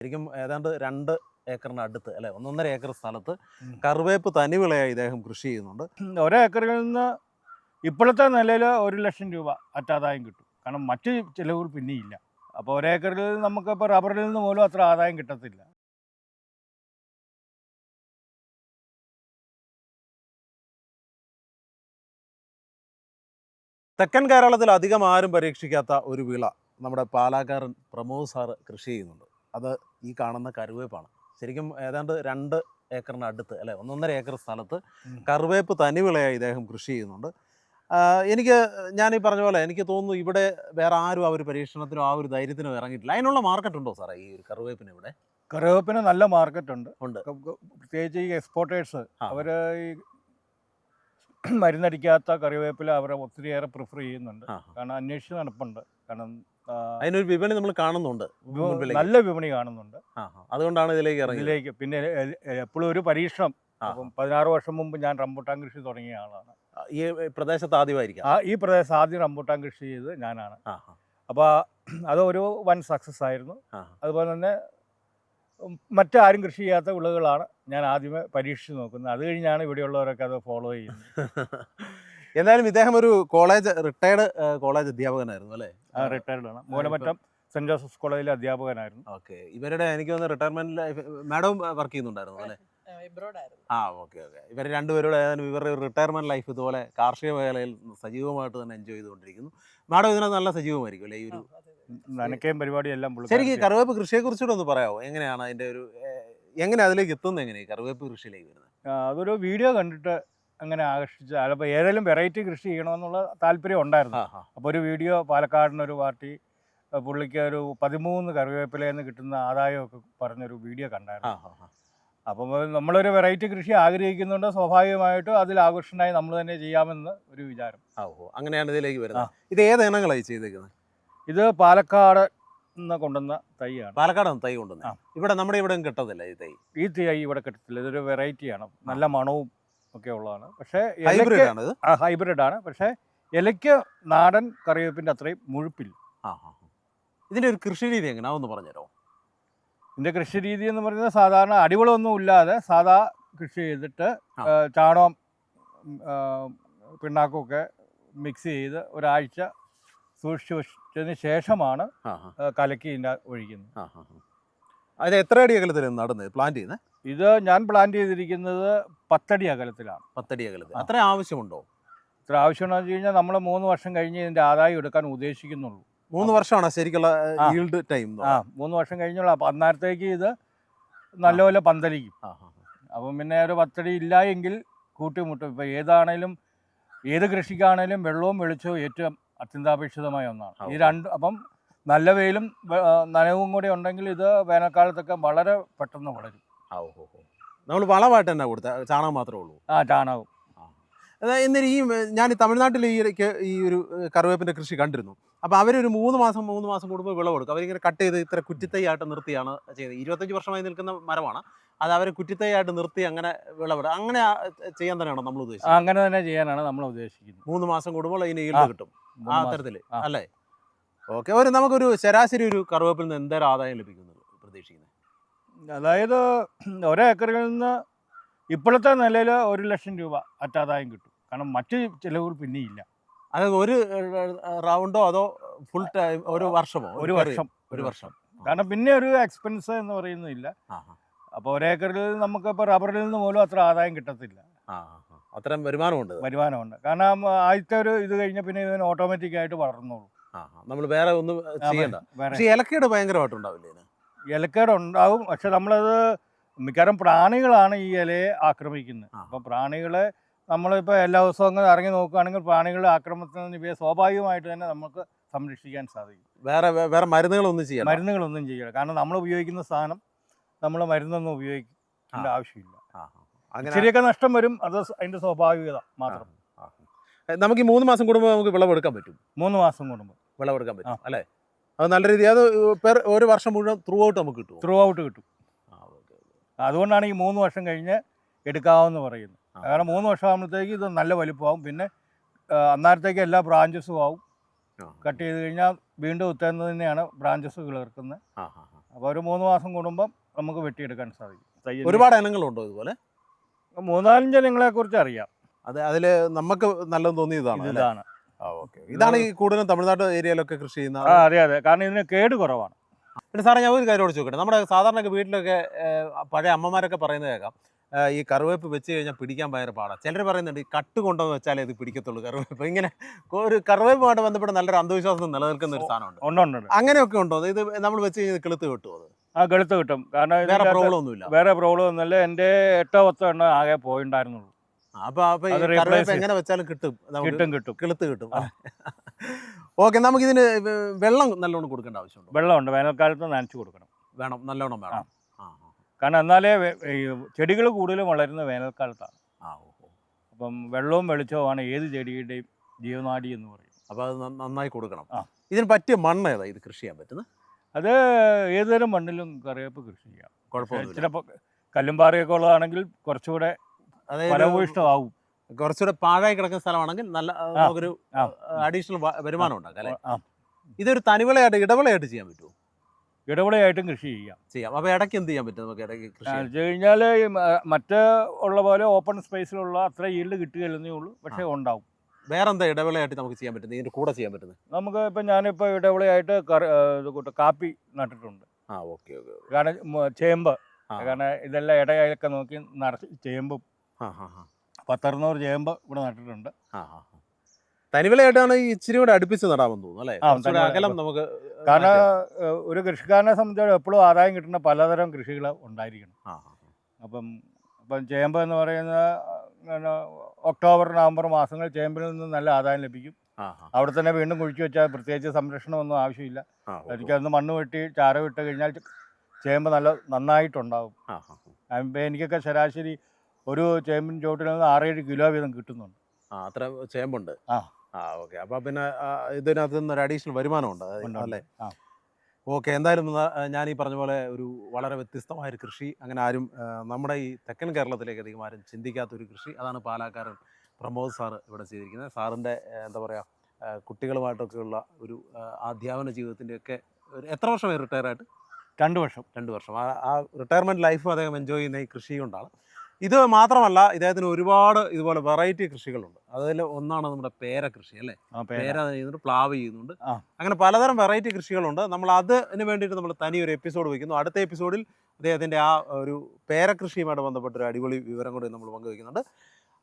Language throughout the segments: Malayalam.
ശരിക്കും ഏതാണ്ട് 2 ഏക്കറിനടുത്ത് അല്ലെ 1.5 ഏക്കർ സ്ഥലത്ത് കറിവേപ്പ് തനിവിളയായി ഇദ്ദേഹം കൃഷി ചെയ്യുന്നുണ്ട്. ഒരേക്കറിൽ നിന്ന് ഇപ്പോഴത്തെ നിലയിൽ 1,00,000 രൂപ അറ്റാദായം കിട്ടും. കാരണം മറ്റ് ചിലവുകൾ പിന്നെയില്ല. അപ്പോൾ ഒരേക്കറിൽ നമുക്കിപ്പോൾ റബ്ബറിൽ നിന്ന് പോലും അത്ര ആദായം കിട്ടത്തില്ല. തെക്കൻ കേരളത്തിൽ അധികം ആരും പരീക്ഷിക്കാത്ത ഒരു വിള നമ്മുടെ പാലാക്കാരൻ പ്രമോദ് സാറ് കൃഷി ചെയ്യുന്നുണ്ട്. അത് ഈ കാണുന്ന കറിവേപ്പാണ്. ശരിക്കും ഏതാണ്ട് 2 ഏക്കറിനടുത്ത് അല്ലെ 1.5 ഏക്കർ സ്ഥലത്ത് കറിവേപ്പ് തനിവിളയായി ഇദ്ദേഹം കൃഷി ചെയ്യുന്നുണ്ട്. ഞാൻ ഈ പറഞ്ഞ പോലെ എനിക്ക് തോന്നുന്നു ഇവിടെ വേറെ ആരും ആ ഒരു പരീക്ഷണത്തിനോ ആ ഒരു ധൈര്യത്തിനോ ഇറങ്ങിയിട്ടില്ല. അതിനുള്ള മാർക്കറ്റ് ഉണ്ടോ സാറേ ഈ ഒരു കറിവേപ്പിന് ഇവിടെ? കറിവേപ്പിന് നല്ല മാർക്കറ്റ് ഉണ്ട്. ഉണ്ട്. പ്രത്യേകിച്ച് ഈ എക്സ്പോർട്ടേഴ്സ് അവർ ഈ മരുന്നടിക്കാത്ത കറിവേപ്പില അവർ ഒത്തിരിയേറെ പ്രിഫർ ചെയ്യുന്നുണ്ട്. കാരണം അന്വേഷിച്ച് നടപ്പുണ്ട്. കാരണം അതിനൊരു വിപണി നമ്മൾ കാണുന്നുണ്ട്, നല്ല വിപണി കാണുന്നുണ്ട്. അതുകൊണ്ടാണ് ഇതിലേക്ക് പിന്നെ എപ്പോഴും ഒരു പരീക്ഷണം. അപ്പം 16 വർഷം മുമ്പ് ഞാൻ റംബൂട്ടാൻ കൃഷി തുടങ്ങിയ ആളാണ്. ഈ പ്രദേശത്ത് ആദ്യമായിരിക്കും. ഈ പ്രദേശത്ത് ആദ്യം റംബൂട്ടാൻ കൃഷി ചെയ്ത് ഞാനാണ്. അപ്പോൾ അത് ഒരു വൻ സക്സസ് ആയിരുന്നു. അതുപോലെ തന്നെ മറ്റാരും കൃഷി ചെയ്യാത്ത വിളകളാണ് ഞാൻ ആദ്യമേ പരീക്ഷിച്ച് നോക്കുന്നത്. അത് കഴിഞ്ഞാണ് ഇവിടെയുള്ളവരൊക്കെ അത് ഫോളോ ചെയ്യുന്നത്. എന്തായാലും ഇദ്ദേഹം ഒരു റിട്ടയർഡ് കോളേജ് അധ്യാപകനായിരുന്നു അല്ലേ? റിട്ടയർഡ് ആണ്. മൂലമറ്റം സെന്റ് ജോസഫ്സ് കോളേജിലെ അധ്യാപകനായിരുന്നു. ഓക്കെ. ഇവരുടെ എനിക്ക് തോന്നുന്നു റിട്ടയർമെന്റ് ലൈഫ് മാഡം വർക്ക് ചെയ്യുന്നുണ്ടായിരുന്നു അല്ലേ? ഓക്കെ. ഇവർ രണ്ടുപേരുടെ ഇവരുടെ റിട്ടയർമെന്റ് ലൈഫ് ഇതുപോലെ കാർഷിക മേഖലയിൽ സജീവമായിട്ട് തന്നെ എൻജോയ് ചെയ്തുകൊണ്ടിരിക്കുന്നു. മാഡം ഇതിനകത്ത് നല്ല സജീവമായിരിക്കും അല്ലേ? ഈ ഒരു നനയ്ക്കയും പരിപാടിയെല്ലാം. ശരിക്കും കറിവേപ്പ് കൃഷിയെ കുറിച്ചുകൂടെ ഒന്ന് പറയാമോ? എങ്ങനെയാണ് അതിന്റെ ഒരു എങ്ങനെ അതിലേക്ക് എത്തുന്നത്? എങ്ങനെയാണ് കറിവേപ്പ് കൃഷിയിലേക്ക് വരുന്നത്? അതൊരു വീഡിയോ കണ്ടിട്ട് അങ്ങനെ ആകർഷിച്ച. അപ്പോൾ ഏതെങ്കിലും വെറൈറ്റി കൃഷി ചെയ്യണമെന്നുള്ള താല്പര്യം ഉണ്ടായിരുന്നു. അപ്പോൾ ഒരു വീഡിയോ പാലക്കാടിനൊരു പാർട്ടി പുള്ളിക്ക് ഒരു 13 കറിവേപ്പിലയിൽ നിന്ന് കിട്ടുന്ന ആദായമൊക്കെ പറഞ്ഞൊരു വീഡിയോ കണ്ടായിരുന്നു. അപ്പം നമ്മളൊരു വെറൈറ്റി കൃഷി ആഗ്രഹിക്കുന്നുണ്ട്. സ്വാഭാവികമായിട്ടും അതിൽ ആകർഷണമായി നമ്മൾ തന്നെ ചെയ്യാമെന്ന് ഒരു വിചാരം. അങ്ങനെയാണ് ഇതിലേക്ക് വരുന്നത്. ഇത് ഏത് ഇനങ്ങളായി ചെയ്തേക്കുന്നത്? ഇത് പാലക്കാട് നിന്ന് കൊണ്ടുവന്ന തൈയാണ്. പാലക്കാടാണ് തൈ കൊണ്ടുവന്നത്. ഇവിടെ നമ്മുടെ ഇവിടെ കിട്ടത്തില്ല ഈ തൈ. ഈ തൈ ഇവിടെ കിട്ടത്തില്ല. ഇതൊരു വെറൈറ്റിയാണ്. നല്ല മണവും ഒക്കെ ഉള്ളതാണ്. പക്ഷേ ഹൈബ്രിഡ് ആണ്. പക്ഷേ ഇലയ്ക്ക് നാടൻ കറിവേപ്പിൻ്റെ അത്രയും മുഴുപ്പില്ല. ഇതിൻ്റെ ഒരു കൃഷി രീതി എങ്ങനെയാ ഒന്ന് പറഞ്ഞുതരാമോ? ഇതിൻ്റെ കൃഷി രീതി എന്ന് പറയുന്നത് സാധാരണ അടിവളമൊന്നും ഇല്ലാതെ സാധാ കൃഷി ചെയ്തിട്ട് ചാണകം പിണ്ണാക്കുമൊക്കെ മിക്സ് ചെയ്ത് ഒരാഴ്ച സൂക്ഷിച്ച് വെച്ചതിന് ശേഷമാണ് കലക്കി ഇതിൻ്റെ ഒഴിക്കുന്നത്. അത് എത്ര അടി അകലത്തിലാണ് നടുന്നത്, പ്ലാന്റ് ചെയ്യുന്നത്? ഇത് ഞാൻ പ്ലാന്റ് ചെയ്തിരിക്കുന്നത് 10 അടി അകലത്തിലാണ്. 10 അടി അകലത്തിൽ. അത്ര ആവശ്യമുണ്ടോ? ഇത്ര ആവശ്യമുണ്ടോ വെച്ച് കഴിഞ്ഞാൽ നമ്മൾ 3 വർഷം കഴിഞ്ഞ് ഇതിൻ്റെ ആദായം എടുക്കാൻ ഉദ്ദേശിക്കുന്നുള്ളൂ. 3 വർഷമാണ് ശരിക്കുള്ള ഈൽഡ് ടൈം. 3 വർഷം കഴിഞ്ഞുള്ള. അപ്പം അന്നേരത്തേക്ക് ഇത് നല്ലപോലെ പന്തലിക്കും. അപ്പം പിന്നെ ഒരു 10 അടി ഇല്ല എങ്കിൽ കൂട്ടിമുട്ടും. ഇപ്പം ഏത് കൃഷിക്കാണേലും വെള്ളവും വെളിച്ചവും ഏറ്റവും അത്യന്താപേക്ഷിതമായ ഒന്നാണ്. ഈ അപ്പം നല്ല വെയിലും നനവും കൂടി ഉണ്ടെങ്കിൽ ഇത് വേനൽക്കാലത്തൊക്കെ വളരെ പെട്ടെന്ന് വളരും. നമ്മൾ വളമായിട്ട് തന്നെ കൊടുത്ത ചാണകം മാത്രമേ ഉള്ളൂ? ചാണകം. എന്നിട്ട് ഞാൻ തമിഴ്നാട്ടിൽ ഈ ഒരു കറിവേപ്പിൻ്റെ കൃഷി കണ്ടിരുന്നു. അപ്പോൾ അവരൊരു 3 മാസം കൂടുമ്പോൾ വിളവെടുക്കും. അവരിങ്ങനെ കട്ട് ചെയ്ത് ഇത്ര കുറ്റിത്തൈയായിട്ട് നിർത്തിയാണ് ചെയ്യുന്നത്. 25 വർഷമായി നിൽക്കുന്ന മരമാണ്. അത് അവർ കുറ്റിത്തൈയായിട്ട് നിർത്തി അങ്ങനെ വിളവെടുക്കും. അങ്ങനെ ചെയ്യാൻ തന്നെയാണോ നമ്മൾ ഉദ്ദേശിച്ചത്? അങ്ങനെ തന്നെ ചെയ്യാനാണ് നമ്മൾ ഉദ്ദേശിക്കുന്നത്. 3 മാസം കൂടുമ്പോൾ അതിന് ഈൽഡ് കിട്ടും ആ തരത്തിൽ അല്ലേ? ഓക്കെ. നമുക്കൊരു ശരാശരി ഒരു കറിവേപ്പിൽ നിന്ന് എന്തേലും ആദായം ലഭിക്കുന്നത് പ്രതീക്ഷിക്കുന്നത്? അതായത് ഒരേക്കറിൽ നിന്ന് ഇപ്പോഴത്തെ നിലയിൽ 1,00,000 രൂപ അറ്റാദായം കിട്ടും. കാരണം മറ്റ് ചിലവുകൾ പിന്നെയില്ല. അത് ഒരു റൗണ്ടോ അതോ ഫുൾ ടൈം ഒരു വർഷമോ? ഒരു വർഷം. കാരണം പിന്നെ ഒരു എക്സ്പെൻസ് എന്ന് പറയുന്നില്ല. അപ്പോൾ ഒരേക്കറിൽ നമുക്കിപ്പോൾ റബ്ബറിൽ നിന്ന് പോലും അത്ര ആദായം കിട്ടത്തില്ല. അത്രയും വരുമാനമുണ്ട്. കാരണം ആദ്യത്തെ ഒരു ഇത് കഴിഞ്ഞാൽ പിന്നെ ഇതിന് ഓട്ടോമാറ്റിക്കായിട്ട് വളർന്നോളൂ. നമ്മൾ വേറെ ഒന്നും ചെയ്യണ്ട. പക്ഷേ ഇലക്കേട് ഭയങ്കരമായിട്ടുണ്ടാവില്ലേ? ഇലക്കേട് ഉണ്ടാവും. പക്ഷെ നമ്മളത് മിക്കവാറും പ്രാണികളാണ് ഈ ഇലയെ ആക്രമിക്കുന്നത്. അപ്പോൾ പ്രാണികളെ നമ്മളിപ്പോൾ എല്ലാ ദിവസവും ഇറങ്ങി നോക്കുകയാണെങ്കിൽ പ്രാണികളുടെ ആക്രമണത്തിൽ നിന്ന് ഇവയെ സ്വാഭാവികമായിട്ട് തന്നെ നമുക്ക് സംരക്ഷിക്കാൻ സാധിക്കും. വേറെ മരുന്നുകളൊന്നും ചെയ്യണം. കാരണം നമ്മൾ ഉപയോഗിക്കുന്ന സാധനം നമ്മൾ മരുന്നൊന്നും ഉപയോഗിക്കേണ്ട ആവശ്യമില്ല. ശരിയൊക്കെ നഷ്ടം വരും. അത് അതിൻ്റെ സ്വാഭാവികത മാത്രം. നമുക്ക് ഈ 3 മാസം കൂടുമ്പോൾ നമുക്ക് വിളവെടുക്കാൻ പറ്റും. 3 മാസം കൂടുമ്പോൾ വിളവെടുക്കാൻ പറ്റും അല്ലേ? അത് നല്ല രീതി. അത് ഒരു വർഷം മുഴുവൻ ത്രൂ ഔട്ട് നമുക്ക് കിട്ടും. അതുകൊണ്ടാണ് ഈ 3 വർഷം കഴിഞ്ഞ് എടുക്കാമെന്ന് പറയുന്നത്. കാരണം 3 വർഷം ആകുമ്പോഴത്തേക്ക് ഇത് നല്ല വലുപ്പമാവും. പിന്നെ അന്നേരത്തേക്ക് എല്ലാ ബ്രാഞ്ചസും ആവും. കട്ട് ചെയ്ത് കഴിഞ്ഞാൽ വീണ്ടും ഉത്തേന്ന് തന്നെയാണ് ബ്രാഞ്ചസ് കിളിർക്കുന്നത്. അപ്പോൾ ഒരു 3 മാസം കൂടുമ്പം നമുക്ക് വെട്ടിയെടുക്കാൻ സാധിക്കും. തയ്യൽ ഒരുപാട് ഇനങ്ങളുണ്ടോ ഇതുപോലെ? 3-4 ഇനങ്ങളെ കുറിച്ച് അറിയാം. അതിൽ നമുക്ക് നല്ലത് തോന്നിയതാണ് അല്ലേ? ഇതാണ്. ഓക്കെ. ഇതാണ് ഈ കൂടുതലും തമിഴ്നാട് ഏരിയയിലൊക്കെ കൃഷി ചെയ്യുന്ന. അതെ. കാരണം ഇതിന് കേട് കുറവാണ്. പിന്നെ സാറേ ഞാൻ ഒരു കാര്യമോട് ചോദിക്കട്ടെ, നമ്മുടെ സാധാരണ വീട്ടിലൊക്കെ പഴയ അമ്മമാരൊക്കെ പറയുന്നത് കേൾക്കാം, ഈ കറിവേപ്പ് വെച്ച് കഴിഞ്ഞാൽ പിടിക്കാൻ ഭയങ്കര പാടാണ്. ചിലർ പറയുന്നുണ്ട് ഈ കട്ട് കൊണ്ടുവന്ന് വെച്ചാലേ ഇത് പിടിക്കത്തുള്ളൂ കറിവേപ്പ്. ഇങ്ങനെ ഒരു കറിവേപ്പുമായിട്ട് ബന്ധപ്പെട്ട് നല്ലൊരു അന്ധവിശ്വാസം നിലനിൽക്കുന്ന ഒരു സാധനമുണ്ട്. ഉണ്ട്. അങ്ങനെയൊക്കെ ഉണ്ടോ? ഇത് നമ്മൾ വെച്ച് കഴിഞ്ഞാൽ കിളുത്ത് കിട്ടുമോ? അത് ഗളുത്ത് കിട്ടും. കാരണം വേറെ പ്രോബ്ലം ഒന്നുമില്ല. വേറെ പ്രോബ്ലം ഒന്നുമില്ല. എൻ്റെ 8-10 എണ്ണം ആകെ പോയിണ്ടായിരുന്നുള്ളൂ. അപ്പൊ കറിവേപ്പ് എങ്ങനെ വെച്ചാലും കിട്ടും, കിട്ടും. കിളുത്ത് കിട്ടും. ഓക്കെ. നമുക്കിതിന് വെള്ളം നല്ലോണം കൊടുക്കേണ്ട ആവശ്യമുണ്ട്. വെള്ളമുണ്ട്. വേനൽക്കാലത്ത് നനച്ചു കൊടുക്കണം. നല്ലോണം വേണം. കാരണം എന്നാലേ ചെടികൾ കൂടുതലും വളരുന്ന വേനൽക്കാലത്താണ്. അപ്പം വെള്ളവും വെളിച്ചവുമാണ് ഏത് ചെടിയുടെയും ജീവനാഡി എന്ന് പറയും. അപ്പോൾ അത് നന്നായി കൊടുക്കണം. ഇതിന് പറ്റിയ മണ്ണ് ഏതാ ഇത് കൃഷി ചെയ്യാൻ പറ്റുന്നത്? അത് ഏതുതരം മണ്ണിലും കറിവേപ്പ് കൃഷി ചെയ്യാം. കുഴപ്പമൊന്നുമില്ല. ചിലപ്പോൾ കല്ലും പാറയൊക്കെ ഉള്ളതാണെങ്കിൽ കുറച്ചുകൂടെ ഫലഭൂയിഷ്ടമാവും. കുറച്ചുകൂടെ പാഴായി കിടക്കുന്ന സ്ഥലമാണെങ്കിൽ നല്ല നമുക്കൊരു അഡീഷണൽ വരുമാനം ഉണ്ടാക്കാം അല്ലേ? ഇതൊരു തനിവിളയായിട്ട് ഇടവിളയായിട്ട് ചെയ്യാൻ പറ്റുമോ? ഇടവിളയായിട്ടും കൃഷി ചെയ്യാം. അപ്പോൾ ഇടയ്ക്ക് എന്ത് ചെയ്യാൻ പറ്റും നമുക്ക്? ഇടയ്ക്ക് കൃഷി വെച്ച് കഴിഞ്ഞാൽ മറ്റ് ഉള്ള പോലെ ഓപ്പൺ സ്പേസിലുള്ള അത്ര ഈൽഡ് കിട്ടുകയല്ലെന്നേ ഉള്ളൂ, പക്ഷേ ഉണ്ടാവും. വേറെ എന്താ ഇടവിളയായിട്ട് നമുക്ക് ചെയ്യാൻ പറ്റുന്നത്, ഇതിൻ്റെ കൂടെ ചെയ്യാൻ പറ്റുന്നത്? നമുക്ക് ഇപ്പം ഞാനിപ്പോൾ ഇടവിളയായിട്ട് കാപ്പി നട്ടിട്ടുണ്ട്. ഓക്കെ. കാരണം ചേമ്പ്, കാരണം ഇതെല്ലാം ഇടയൊക്കെ നോക്കി നിറച്ച് ചേമ്പും 10-600 ചേമ്പ് ഇവിടെ നട്ടിട്ടുണ്ട്. തനിവിളയായിട്ടാണ് ഈ ഇച്ചിരി കൂടെ അടുപ്പിച്ച് നടാമെന്ന് തോന്നുന്നു അല്ലേ? അകലം നമുക്ക്. കാരണം ഒരു കൃഷിക്കാരനെ സംബന്ധിച്ചോളം എപ്പോഴും ആദായം കിട്ടുന്ന പലതരം കൃഷികൾ ഉണ്ടായിരിക്കണം. അപ്പം ചേമ്പ് എന്ന് പറയുന്ന ഒക്ടോബർ നവംബർ മാസങ്ങളിൽ ചേമ്പിൽ നിന്ന് നല്ല ആദായം ലഭിക്കും. അവിടെ തന്നെ വീണ്ടും കുഴിച്ചു വെച്ചാൽ പ്രത്യേകിച്ച് സംരക്ഷണമൊന്നും ആവശ്യമില്ല. എനിക്കതൊന്ന് മണ്ണ് വെട്ടി ചാരം ഇട്ട് കഴിഞ്ഞാൽ ചേമ്പ് നന്നായിട്ടുണ്ടാകും. എനിക്കൊക്കെ ശരാശരി ഒരു ചേമ്പിൻ ചോട്ടിൽ നിന്ന് 6-7 കിലോ വീതം കിട്ടുന്നുണ്ട്. അത്ര ചേമ്പുണ്ട്. ഓക്കെ. അപ്പോൾ പിന്നെ ഇതിനകത്ത് നിന്ന് ഒരു അഡീഷണൽ വരുമാനമുണ്ട് അല്ലേ? ഓക്കെ. എന്തായാലും ഞാൻ ഈ പറഞ്ഞ പോലെ ഒരു വളരെ വ്യത്യസ്തമായൊരു കൃഷി, അങ്ങനെ ആരും നമ്മുടെ ഈ തെക്കൻ കേരളത്തിലേക്ക് അധികം ആരും ചിന്തിക്കാത്തൊരു കൃഷി, അതാണ് പാലക്കാരൻ പ്രമോദ് സാറ് ഇവിടെ ചെയ്തിരിക്കുന്നത്. സാറിൻ്റെ എന്താ പറയുക, കുട്ടികളുമായിട്ടൊക്കെയുള്ള ഒരു അധ്യാപന ജീവിതത്തിൻ്റെയൊക്കെ എത്ര വർഷമായി റിട്ടയർ ആയിട്ട്? 2 വർഷം. 2 വർഷം. ആ റിട്ടയർമെൻറ്റ് ലൈഫും അദ്ദേഹം എൻജോയ് ചെയ്യുന്ന ഈ കൃഷി കൊണ്ടാണ്. ഇത് മാത്രമല്ല, ഇദ്ദേഹത്തിന് ഒരുപാട് ഇതുപോലെ വെറൈറ്റി കൃഷികളുണ്ട്. അതിൽ ഒന്നാണ് നമ്മുടെ പേര കൃഷി അല്ലേ? പേര ചെയ്യുന്നുണ്ട്, പ്ലാവ് ചെയ്യുന്നുണ്ട്, അങ്ങനെ പലതരം വെറൈറ്റി കൃഷികളുണ്ട്. നമ്മൾ അതിന് വേണ്ടിയിട്ട് നമ്മൾ തനിയൊരു എപ്പിസോഡ് വയ്ക്കുന്നു. അടുത്ത എപ്പിസോഡിൽ അദ്ദേഹത്തിൻ്റെ ആ ഒരു പേരകൃഷിയുമായിട്ട് ബന്ധപ്പെട്ടൊരു അടിപൊളി വിവരം കൂടി നമ്മൾ പങ്കുവയ്ക്കുന്നുണ്ട്.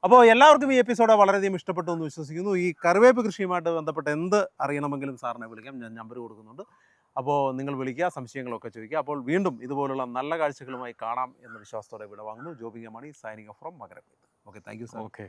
അപ്പോൾ എല്ലാവർക്കും ഈ എപ്പിസോഡ് വളരെയധികം ഇഷ്ടപ്പെട്ടു എന്ന് വിശ്വസിക്കുന്നു. ഈ കറിവേപ്പ് കൃഷിയുമായിട്ട് ബന്ധപ്പെട്ട് എന്ത് അറിയണമെങ്കിലും സാറിനെ വിളിക്കാം, ഞാൻ നമ്പർ കൊടുക്കുന്നുണ്ട്. അപ്പോൾ നിങ്ങൾ വിളിക്കുക, സംശയങ്ങളൊക്കെ ചോദിക്കുക. അപ്പോൾ വീണ്ടും ഇതുപോലുള്ള നല്ല കാഴ്ചകളുമായി കാണാം എന്ന വിശ്വാസത്തോടെ വിടവാങ്ങുന്നു. Joby K Mani, signing off from Makarappalli. Okay, thank you sir. Okay.